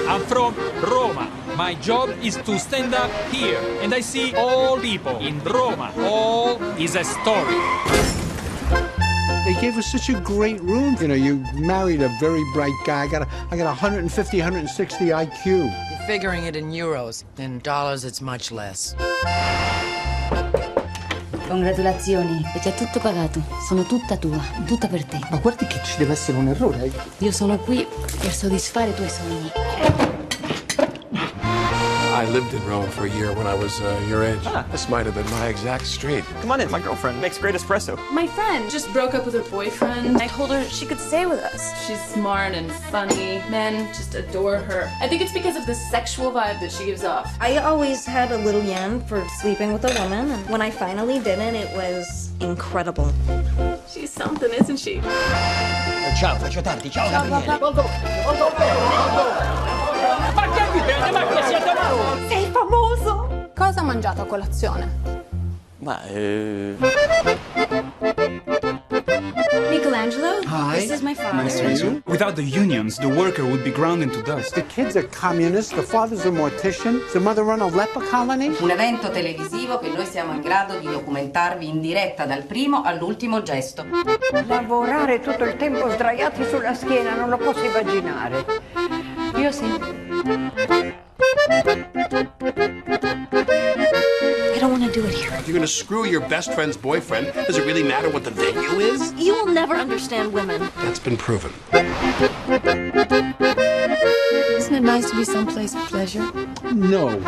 I'm from Roma. My job is to stand up here, and I see all people in Roma. All is a story. They gave us such a great room. You know, you married a very bright guy. I got 150, 160 IQ. You're figuring it in euros. In dollars, it's much less. Congratulazioni, è già tutto pagato. Sono tutta tua, tutta per te. Ma guardi che ci deve essere un errore. Io sono qui per soddisfare i tuoi sogni. I lived in Rome for a year when I was your age. This might have been my exact street. Come on in, my girlfriend makes great espresso. My friend just broke up with her boyfriend. I told her she could stay with us. She's smart and funny. Men just adore her. I think it's because of the sexual vibe that she gives off. I always had a little yen for sleeping with a woman, and when I finally did it was incredible. She's something, isn't she? Ciao, faccio tardi. Ciao, Gabriele. Sei famoso! Cosa ha mangiato a colazione? Michelangelo, Hi. this is my father. Nice to meet you. Without the unions, the worker would be ground into dust. The kids are communists. The father's a mortician. Does the mother run a leper colony? Un evento televisivo che noi siamo in grado di documentarvi in diretta dal primo all'ultimo gesto. Lavorare tutto il tempo sdraiati sulla schiena, non lo posso immaginare. Io sì. I don't want to do it here. You're gonna screw your best friend's boyfriend? Does it really matter what the venue is? You will never understand women. That's been proven. Isn't it nice to be someplace of pleasure? No.